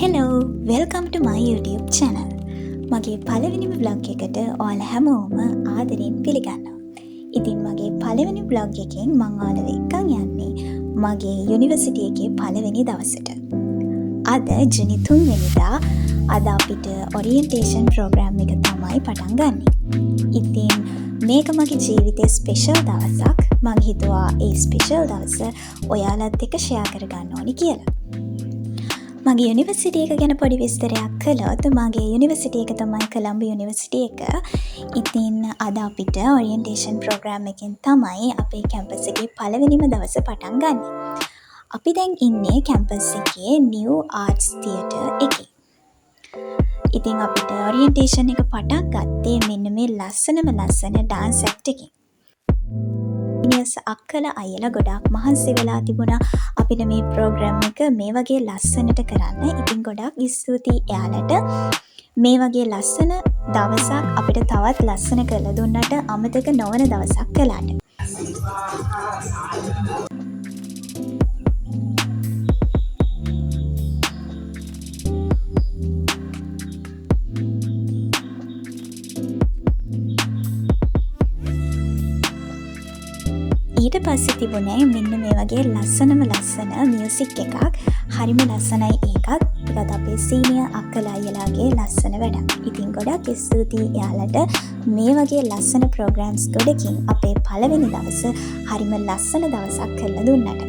Hello, welcome to my YouTube channel. මගේ පළවෙනිම vlog එකට ඔයාලා හැමෝම ආදරෙන් පිළිගන්නවා. ඉතින් මගේ පළවෙනි vlog එකෙන් මම ඔයාලව එක්කන් යන්නේ මගේ යුනිවර්සිටි එකේ පළවෙනි දවසට. අද ජුනි 3 වෙනිදා අද අපිට orientation program එක තමයි පටන් ගන්නෙ. ඉතින් මේක මගේ ජීවිතේ ස්පෙෂල් දවසක්. මම හිතුවා ඒ ස්පෙෂල් දවස ඔයාලත් එක්ක ෂෙයා කරගන්න ඕනි කියලා. මගේ යුනිවර්සිටි එක ගැන පොඩි විස්තරයක් කළොත් මගේ යුනිවර්සිටි එක තමයි කොළඹ යුනිවර්සිටි එක. ඉතින් අද අපිට orientation program එකෙන් තමයි අපේ කැම්පස් එකේ පළවෙනිම දවස පටන් ගන්න. අපි දැන් ඉන්නේ කැම්පස් එකේ New Arts Theatre එකේ. ඉතින් අපිට orientation එක පටන් ගත්තේ මෙන්න මේ ලස්සන dance act එකකින්. අක්කල අයලා ගොඩාක් මහන්සි වෙලා තිබුණා අපිට මේ ප්‍රෝග්‍රෑම් එක මේ වගේ ලස්සනට කරන්න. ඉතින් ගොඩාක් ස්තුතියි එයාලට. මේ වගේ ලස්සන දවසක් අපිට තවත් ලස්සන කරලා දුන්නට අමතක නොවන දවසක් කළාට. ඊට පස්සේ තිබුණේ මෙන්න මේ වගේ ලස්සන මියුසික් එකක්. හරිම ලස්සනයි ඒකත්. ඒකත් අපේ සීනියර් අක්කලා අයියලාගේ ලස්සන වැඩක්. ඉතින් ගොඩක් ස්තුතියි එයාලට මේ වගේ ලස්සන ප්‍රෝග්‍රෑම්ස් ගොඩකින් අපේ පළවෙනි දවස හරිම ලස්සන දවසක් කරලා දුන්නට.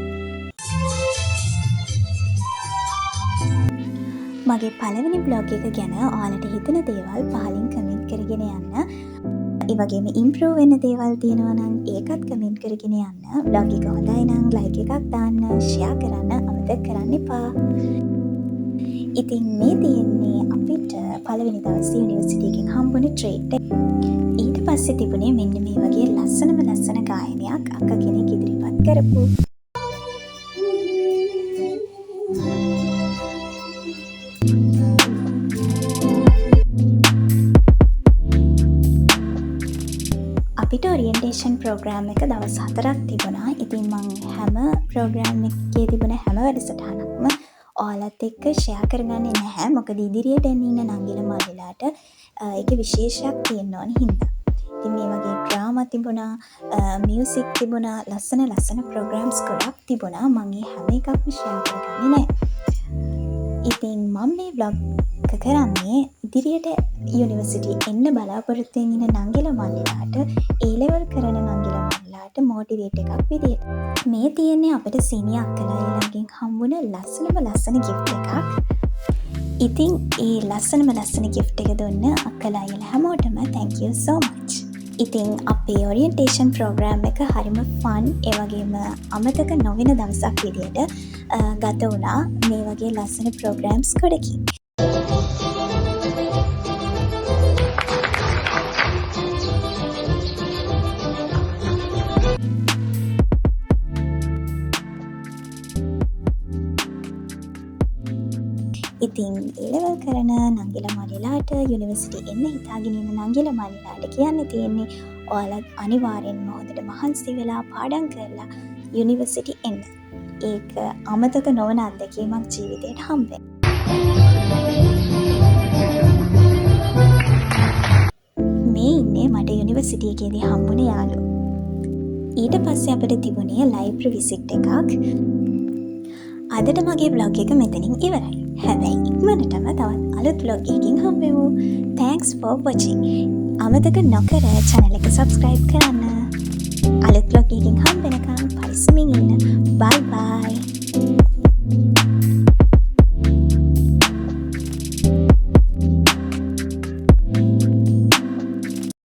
මගේ පළවෙනි බ්ලොග් එක ගැන ඔයාලට හිතෙන දේවල් පහලින් කමෙන්ට් කරගෙන යන්න. ඒ වගේම ඉම්ප්‍රූව් වෙන්න දේවල් තියෙනවා නම් ඒකත් කමෙන්ට් කරගෙන යන්න. බ්ලොග් එක හොඳයි නම් ලයික් එකක් දාන්න, ෂෙයා කරන්න අමතක කරන්න එපා. ඉතින් මේ තියෙන්නේ අපිට පළවෙනි දවසේ යුනිවර්සිටි එකෙන් හම්බුනේ ට්‍රීට් එක. ඊට පස්සේ තිබුණේ මෙන්න මේ වගේ ලස්සන ගායනයක් අක්ක කෙනෙක් ඉදිරිපත් කරපු. අපිට orientation program එක දවස් 4ක් තිබුණා. ඉතින් මම හැම program එකේ තිබුණ හැම වැඩසටහනක්ම ඔයාලත් එක්ක share කරගන්නේ නැහැ. මොකද ඉදිරියට එන්න ඉන්න නංගිල මල්ලිලාට ඒකේ විශේෂයක් තියෙන්න ඕන හින්දා. ඉතින් මේ වගේ drama තිබුණා, music තිබුණා, ලස්සන programs ගොඩක් තිබුණා. මම මේ හැම එකක්ම share කරගන්නේ නැහැ. ඉතින් මම මේ vlog එක කරන්නේ ඉදිරියට යුනිවර්සිටි එන්න බලාපොරොත්තු වෙන නංගිල මල්ලිලාට A level කරන නංගිල මල්ලිලාට මොටිවේට් එකක් විදියට. මේ තියෙන්නේ අපිට සීනියර් අක්කලා අයියලාගෙන් හම්බුන ලස්සන gift එකක්. ඉතින් ඒ ලස්සන gift එක දුන්න අක්කලා අයියලා හැමෝටම thank you so much. ඉතින් අපේ orientation program එක හරිම fun ඒ වගේම අමතක නොවෙන දවසක් විදියට ගත වුණා මේ වගේ ලස්සන programs ගොඩකින්. ඉතින් A level කරන නංගිල මල්ලිලාට යුනිවර්සිටි එන්න හිතාගෙන ඉන්න නංගිල මල්ලිලාට කියන්න තියෙන්නේ ඔයාලත් අනිවාර්යෙන්ම හොඳට මහන්සි වෙලා පාඩම් කරලා යුනිවර්සිටි එන්න. ඒක අමතක නොවන අත්දැකීමක් ජීවිතේට හම්බ වෙනවා. මේ ඉන්නේ මට යුනිවර්සිටි එකේදී හම්බුන යාළුවෝ. ඊට පස්සේ අපිට තිබුණේ ලයිබ්‍රරි විසිට් එකක්. අදට මගේ vlog එක මෙතනින් ඉවරයි. හැබැයි ඉක්මනටම තවත් අලුත් vlog එකකින් හම්බෙමු. Thanks for watching. අමතක නොකර channel එක subscribe කරන්න.